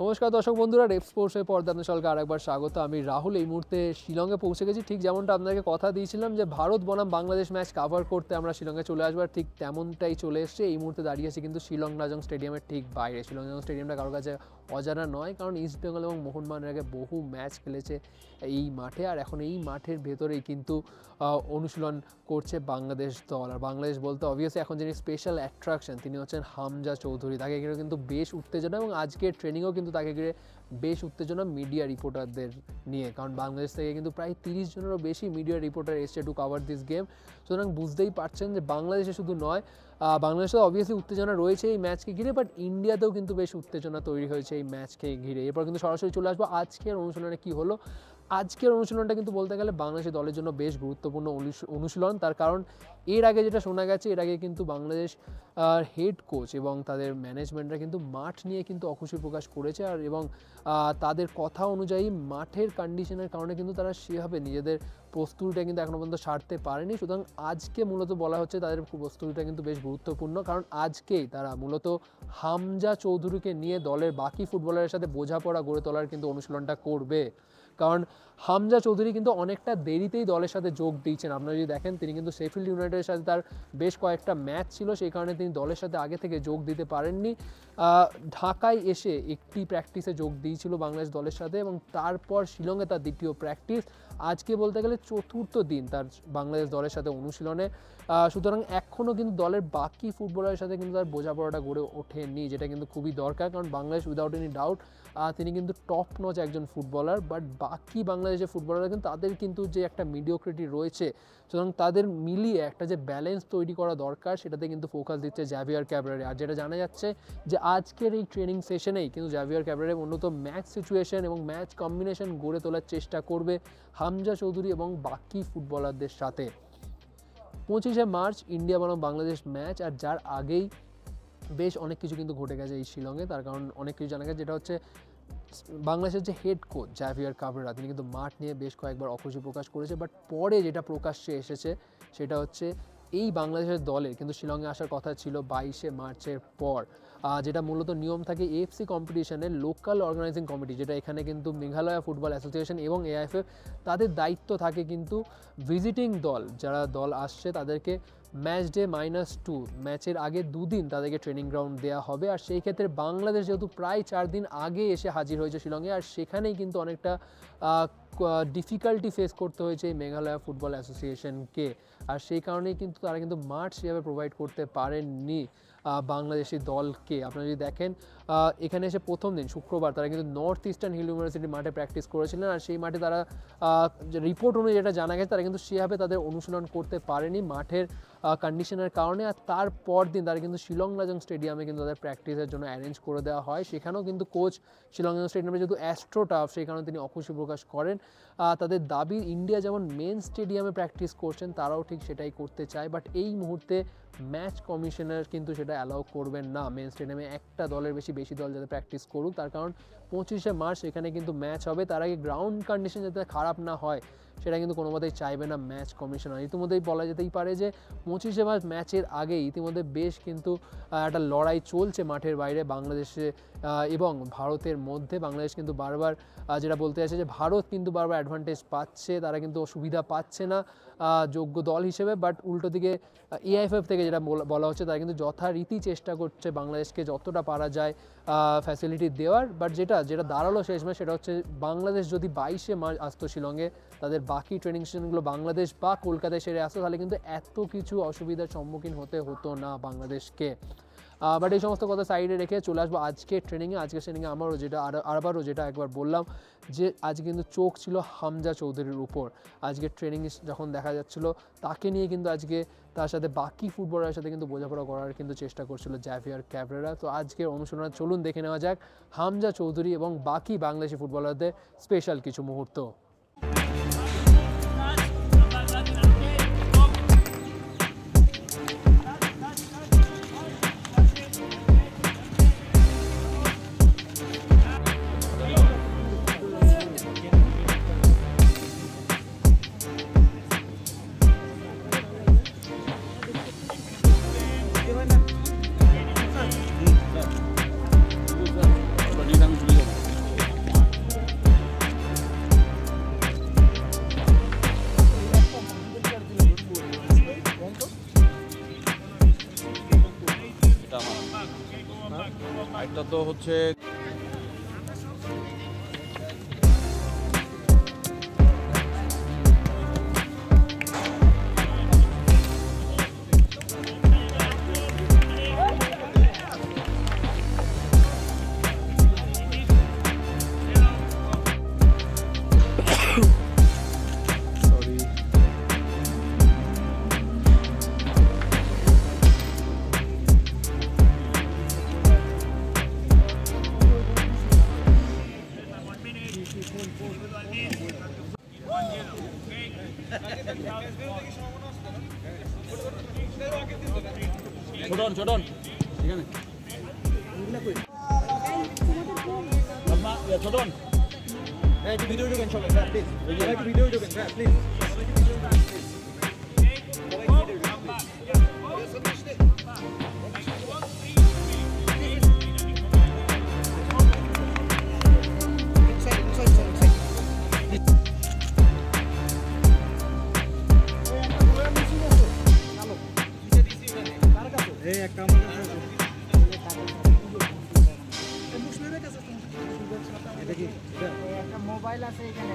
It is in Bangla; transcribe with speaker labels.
Speaker 1: নমস্কার দর্শক বন্ধুরা, রেপ স্পোর্টসের পর্দা আপনাদের সকলকে আরেকবার স্বাগত। আমি রাহুল এই মুহূর্তে শিলংয়ে পৌঁছে গেছি। ঠিক যেমনটা আপনাকে কথা দিয়েছিলাম যে ভারত বনাম বাংলাদেশ ম্যাচ কভার করতে আমরা শিলংয়ে চলে আসবো, ঠিক তেমনটাই চলে এসছে। এই মুহূর্তে দাঁড়িয়ে আছি কিন্তু শিলং রাজং স্টেডিয়ামের ঠিক বাইরে। শিলং রাজং স্টেডিয়ামটা কারোর কাছে অজানা নয়, কারণ ইস্ট বেঙ্গল এবং মোহনবাগানের আগে বহু ম্যাচ খেলেছে এই মাঠে। আর এখন এই মাঠের ভেতরেই কিন্তু অনুশীলন করছে বাংলাদেশ দল। আর বাংলাদেশ বলতে অবভিয়াসলি এখন যিনি স্পেশাল অ্যাট্রাকশন তিনি হচ্ছেন হামজা চৌধুরী। তাকে ঘিরে কিন্তু বেশ উত্তেজনা, এবং আজকের ট্রেনিংও কিন্তু তাকে ঘিরে বেশ উত্তেজনা মিডিয়া রিপোর্টারদের নিয়ে, কারণ বাংলাদেশ থেকে কিন্তু প্রায় 30 জনেরও বেশি মিডিয়া রিপোর্টার এসছে টু কভার দিস গেম। সুতরাং বুঝতেই পারছেন যে বাংলাদেশে শুধু নয়, বাংলাদেশে অবভিয়াসলি উত্তেজনা রয়েছে এই ম্যাচকে ঘিরে, বাট ইন্ডিয়াতেও কিন্তু বেশ উত্তেজনা তৈরি হয়েছে এই ম্যাচকে ঘিরে। এরপর কিন্তু সরাসরি চলে আসবো আজকের অনুশীলনে কী হলো। আজকের অনুশীলনটা কিন্তু বলতে গেলে বাংলাদেশের দলের জন্য বেশ গুরুত্বপূর্ণ অনুশীলন। তার কারণ এর আগে যেটা শোনা গেছে, এর আগে কিন্তু বাংলাদেশ হেড কোচ এবং তাদের ম্যানেজমেন্টরা কিন্তু মাঠ নিয়ে কিন্তু অখুশি প্রকাশ করেছে। আর এবং তাদের কথা অনুযায়ী মাঠের কন্ডিশনের কারণে কিন্তু তারা সেভাবে নিজেদের প্রস্তুতিটা কিন্তু এখনও পর্যন্ত সারতে পারেনি। সুতরাং আজকে মূলত বলা হচ্ছে তাদের প্রস্তুতিটা কিন্তু বেশ গুরুত্বপূর্ণ, কারণ আজকেই তারা মূলত হামজা চৌধুরীকে নিয়ে দলের বাকি ফুটবলারের সাথে বোঝাপড়া গড়ে তোলার কিন্তু অনুশীলনটা করবে। কারণ হামজা চৌধুরী কিন্তু অনেকটা দেরিতেই দলের সাথে যোগ দিয়েছেন। আপনারা যদি দেখেন, তিনি কিন্তু শেফিল্ড ইউনাইটেডের সাথে তার বেশ কয়েকটা ম্যাচ ছিল, সেই কারণে তিনি দলের সাথে আগে থেকে যোগ দিতে পারেননি। ঢাকায় এসে একটি প্র্যাকটিসে যোগ দিয়েছিল বাংলাদেশ দলের সাথে, এবং তারপর শিলংয়ে তার দ্বিতীয় প্র্যাকটিস। আজকে বলতে গেলে চতুর্থ দিন তার বাংলাদেশ দলের সাথে অনুশীলনে। সুতরাং এখনও কিন্তু দলের বাকি ফুটবলারের সাথে কিন্তু তার বোঝাপড়াটা গড়ে ওঠেনি, যেটা কিন্তু খুবই দরকার। কারণ বাংলাদেশ উইদাউট এনি ডাউট তিনি কিন্তু টপ নচ একজন ফুটবলার, বাট বাকি বাংলাদেশের ফুটবলাররা কিন্তু তাদের কিন্তু যে একটা মিডিওক্রিটি রয়েছে, সুতরাং তাদের মিলিয়ে একটা যে ব্যালেন্স তৈরি করা দরকার, সেটাতে কিন্তু ফোকাস দিচ্ছে জাভিয়ার ক্যাবরেরা। আর যেটা জানা যাচ্ছে যে আজকের এই ট্রেনিং সেশনেই কিন্তু জাভিয়ার ক্যাবরেরা উন্নত ম্যাচ সিচুয়েশন এবং ম্যাচ কম্বিনেশন গড়ে তোলার চেষ্টা করবে হামজা চৌধুরী এবং বাকি ফুটবলারদের সাথে। 25শে মার্চ ইন্ডিয়া বনাম বাংলাদেশ ম্যাচ, আর যার আগেই বেশ অনেক কিছু কিন্তু ঘটে গেছে এই শিলংয়ে। তার কারণ অনেক কিছু জানা গেছে, যেটা হচ্ছে বাংলাদেশের যে হেড কোচ জাভিয়ার ক্যাবরেরা, তিনি কিন্তু মাঠ নিয়ে বেশ কয়েকবার অখুশি প্রকাশ করেছে। বাট পরে যেটা প্রকাশ্যে এসেছে সেটা হচ্ছে এই বাংলাদেশের দলের কিন্তু শিলংয়ে আসার কথা ছিল 22শে মার্চের পর, যেটা মূলত নিয়ম থাকে এএফসি কম্পিটিশনের লোকাল অর্গানাইজিং কমিটি, যেটা এখানে কিন্তু মেঘালয় ফুটবল অ্যাসোসিয়েশন এবং এআইএফএফ, তাদের দায়িত্ব থাকে কিন্তু ভিজিটিং দল যারা দল আসছে তাদেরকে ম্যাচ ডে -2 ম্যাচের আগে দুদিন তাদেরকে ট্রেনিং গ্রাউন্ড দেওয়া হবে। আর সেই ক্ষেত্রে বাংলাদেশ যেহেতু প্রায় 4 দিন আগে এসে হাজির হয়েছে শিলংয়ে, আর সেখানেই কিন্তু অনেকটা ডিফিকাল্টি ফেস করতে হয়েছে এই মেঘালয় ফুটবল অ্যাসোসিয়েশনকে। আর সেই কারণেই কিন্তু তারা কিন্তু মাঠ সেভাবে প্রোভাইড করতে পারেননি বাংলাদেশি দলকে। আপনারা যদি দেখেন, এখানে এসে প্রথম দিন শুক্রবার তারা কিন্তু নর্থ ইস্টার্ন হিল ইউনিভার্সিটি মাঠে প্র্যাকটিস করেছিলেন। আর সেই মাঠে তারা রিপোর্ট অনুযায়ী যেটা জানা গেছে, তারা কিন্তু সেভাবে তাদের অনুশীলন করতে পারেনি মাঠের কন্ডিশনের কারণে। আর তারপর দিন তারা কিন্তু শিলং রাজং স্টেডিয়ামে কিন্তু তাদের প্র্যাকটিসের জন্য অ্যারেঞ্জ করে দেওয়া হয়। সেখানেও কিন্তু কোচ শিলং রাজং স্টেডিয়ামে যেহেতু অ্যাস্ট্রো টাফ, সেই কারণে তিনি অখুশি প্রকাশ করেন। তাদের দাবি ইন্ডিয়া যেমন মেন স্টেডিয়ামে প্র্যাকটিস করছেন, তারাও ঠিক সেটাই করতে চায়। বাট এই মুহূর্তে ম্যাচ কমিশনার কিন্তু সেটা অ্যালাউ করবেন না মেন স্টেডিয়ামে একটা দলের বেশি দল যাতে প্র্যাকটিস করুক। তার কারণ 25শে মার্চ এখানে কিন্তু ম্যাচ হবে, তার আগে গ্রাউন্ড কন্ডিশন যাতে খারাপ না হয় সেটা কিন্তু কোনো মতেই চাইবে না ম্যাচ কমিশনার। ইতিমধ্যেই বলা যেতেই পারে যে 25শে মার্চ ম্যাচের আগে ইতিমধ্যে বেশ কিন্তু একটা লড়াই চলছে মাঠের বাইরে বাংলাদেশে এবং ভারতের মধ্যে। বাংলাদেশ কিন্তু বারবার যেটা বলতে আছে যে ভারত কিন্তু বারবার অ্যাডভান্টেজ পাচ্ছে, তারা কিন্তু সুবিধা পাচ্ছে না যোগ্য দল হিসেবে। বাট উল্টো দিকে এআইএফএফ থেকে যেটা বলা হচ্ছে, তারা কিন্তু যথারীতি চেষ্টা করছে বাংলাদেশকে যতটা পারা যায় ফ্যাসিলিটি দেওয়ার। বাট যেটা দাঁড়ালো শেষমেশ, সেটা হচ্ছে বাংলাদেশ যদি 22শে মার্চ আসতো শিলংয়ে, তাদের বাকি ট্রেনিং সেশনগুলো বাংলাদেশ বা কলকাতায় সেরে আসতো, তাহলে কিন্তু এত কিছু অসুবিধার সম্মুখীন হতে হতো না বাংলাদেশকে। বাট এই সমস্ত কথা সাইডে রেখে চলে আসবো আজকে ট্রেনিংয়ে। আজকের ট্রেনিংয়ে আমারও আবারও যেটা একবার বললাম যে আজকে কিন্তু চোখ ছিল হামজা চৌধুরীর উপর। আজকে ট্রেনিং যখন দেখা যাচ্ছিল, তাকে নিয়ে কিন্তু আজকে তার সাথে বাকি ফুটবলারের সাথে কিন্তু বোঝাপড়া করার কিন্তু চেষ্টা করছিল জাভিয়ার ক্যাবরেরা। তো আজকের অনুশীলন চলুন দেখে নেওয়া যাক হামজা চৌধুরী এবং বাকি বাংলাদেশি ফুটবলারদের স্পেশাল কিছু মুহূর্ত।
Speaker 2: এটা তো হচ্ছে ছোটন এখানে ছোটন একটু ভিডিও ঢোকেন সবাই প্লিজ একটু ভিডিও ঢোকেন প্লিজ একটা মোবাইল আছে এখানে